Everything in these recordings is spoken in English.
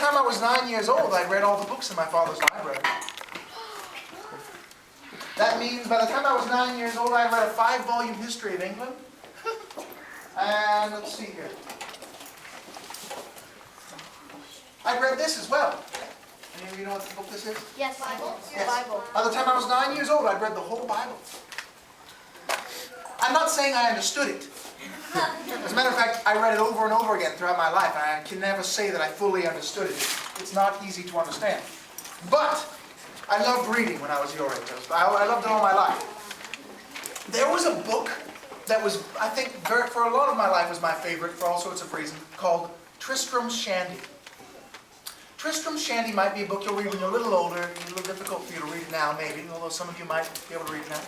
time I was 9 years old, I read all the books in my father's library. That means by the time I was 9 years old, I read a 5-volume history of England. And let's see here. I read this as well. Any of you know what book this is? Yes, Bible. Yes. Bible. By the time I was 9 years old, I'd read the whole Bible. I'm not saying I understood it. As a matter of fact, I read it over and over again throughout my life, and I can never say that I fully understood it. It's not easy to understand. But I loved reading when I was your age. I loved it all my life. There was a book that was, I think, for a lot of my life was my favorite for all sorts of reasons, called Tristram Shandy. Tristram Shandy might be a book you'll read when you're a little older. It's a little difficult for you to read it now, maybe, although some of you might be able to read it now.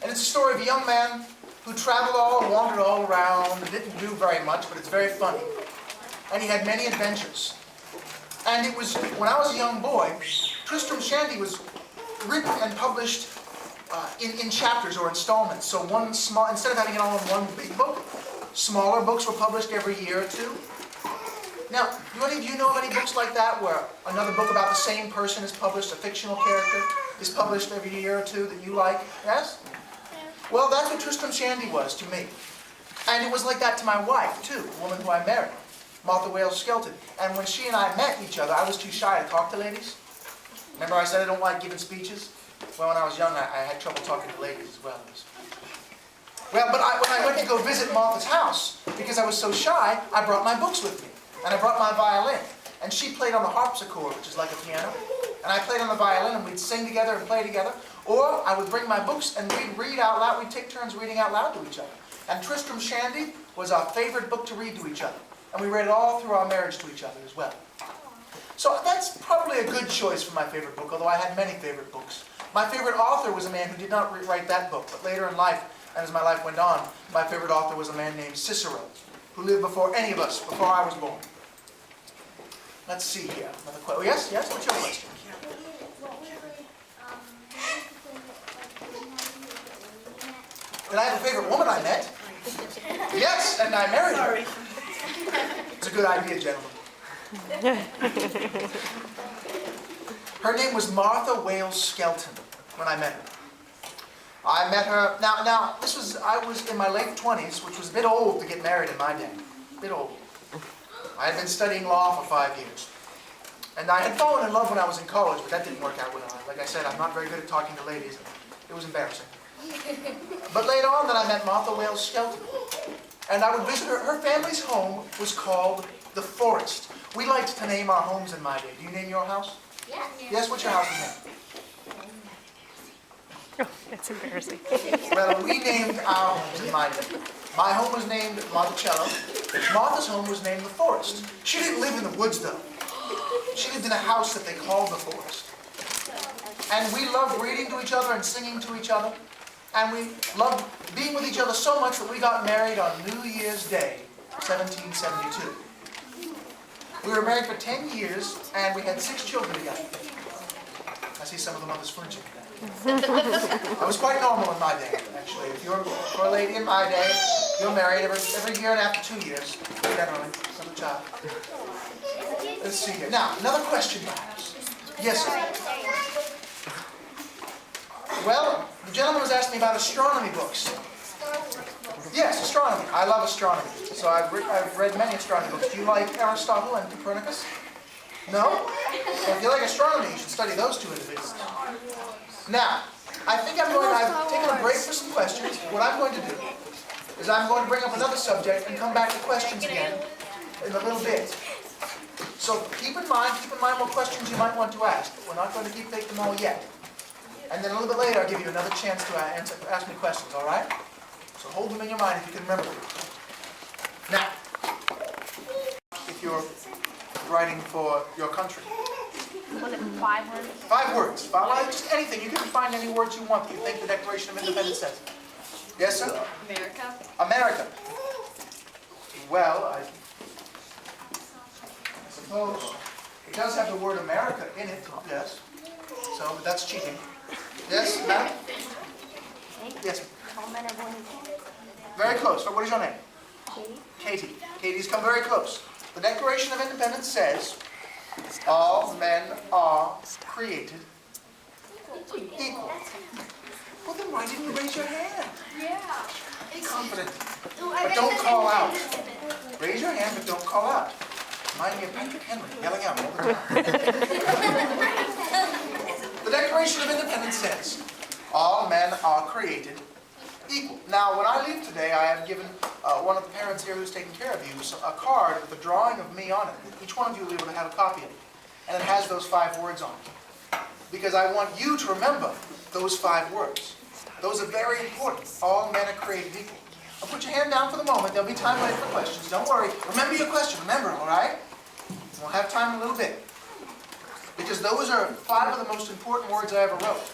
And it's a story of a young man who traveled wandered all around, and didn't do very much, but it's very funny. And he had many adventures. And it was, when I was a young boy, Tristram Shandy was written and published in chapters or installments. So one small, instead of having it all in one big book, smaller books were published every year or two. Now, do any of you know of any books like that where another book about the same person is published, a fictional character is published every year or two that you like? Yes? Well, that's what Tristram Shandy was to me. And it was like that to my wife, too, the woman who I married, Martha Wales Skelton. And when she and I met each other, I was too shy to talk to ladies. Remember I said I don't like giving speeches? Well, when I was young, I had trouble talking to ladies as well. Well, but when I went to go visit Martha's house, because I was so shy, I brought my books with me. And I brought my violin. And she played on the harpsichord, which is like a piano. And I played on the violin, and we'd sing together and play together. Or I would bring my books, and we'd read out loud. We'd take turns reading out loud to each other. And Tristram Shandy was our favorite book to read to each other. And we read it all through our marriage to each other as well. So that's probably a good choice for my favorite book, although I had many favorite books. My favorite author was a man who did not write that book, but later in life, and as my life went on, my favorite author was a man named Cicero, who lived before any of us, before I was born. Let's see here. Another question. Oh, yes? Yes? What's your question? Did I have a favorite woman I met? Yes, and I married her. It's a good idea, gentlemen. Her name was Martha Wales Skelton when I met her. I met her, now I was in my late 20s, which was a bit old to get married in my day. A bit old. I had been studying law for 5 years. And I had fallen in love when I was in college, but that didn't work out well. Like I said, I'm not very good at talking to ladies. It was embarrassing. But later on, then I met Martha Wales Skelton. And I would visit her. Her family's home was called The Forest. We liked to name our homes in my day. Do you name your house? Yes. Yes, what's your house's name? Oh, that's embarrassing. Well, we named our homes in my day. My home was named Monticello. Martha's home was named The Forest. She didn't live in the woods, though. She lived in a house that they called The Forest. And we loved reading to each other and singing to each other. And we loved being with each other so much that we got married on New Year's Day, 1772. We were married for 10 years, and we had 6 children together. I see some of the mothers flinching today. I was quite normal in my day, actually. If you're for a lady in my day, you're married every year and after 2 years, generally, some child. Let's see here. Now, another question, perhaps. Yes, sir. Well, the gentleman was asking me about astronomy books. Yes, astronomy. I love astronomy. So I've read many astronomy books. Do you like Aristotle and Copernicus? No? Well, if you like astronomy, you should study those two individuals. Now, I've taken a break for some questions. What I'm going to do is I'm going to bring up another subject and come back to questions again in a little bit. So keep in mind what questions you might want to ask. We're not going to take them all yet. And then a little bit later, I'll give you another chance to ask me questions, all right? So hold them in your mind if you can remember them. Now, if you're writing for your country. Was it 5 words? 5 words. Just anything. You can find any words you want that you think the Declaration of Independence says. Yes, sir? America. America. Well, I suppose it does have the word America in it, yes. So, but that's cheating. Yes, ma'am? Yes. Very close. What is your name? Katie. Katie's come very close. The Declaration of Independence says, All men are created equal. Well, then why didn't you raise your hand? Yeah. Be confident. But don't call out. Raise your hand, but don't call out. Remind me of Patrick Henry, yelling out all the time. The Declaration of Independence says, all men are created equal. Now, when I leave today, I have given one of the parents here who's taking care of you a card with a drawing of me on it. Each one of you will be able to have a copy of it. And it has those 5 words on it. Because I want you to remember those 5 words. Those are very important. All men are created equal. Now put your hand down for the moment. There'll be time later for questions. Don't worry. Remember your question. Remember it, all right? We'll have time in a little bit. Because those are 5 of the most important words I ever wrote.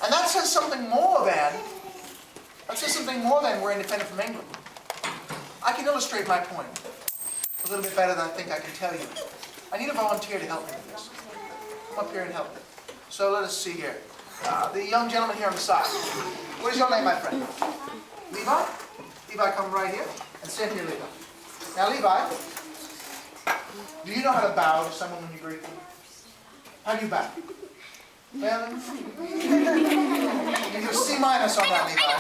And that says something more than, we're independent from England. I can illustrate my point a little bit better than I think I can tell you. I need a volunteer to help me with this. Come up here and help me. So let us see here. The young gentleman here on the side. What is your name, my friend? Levi? Levi, come right here and stand here, Levi. Now, Levi, do you know how to bow to someone when you greet them? How do you bow? Well, you get a C- on that, Levi.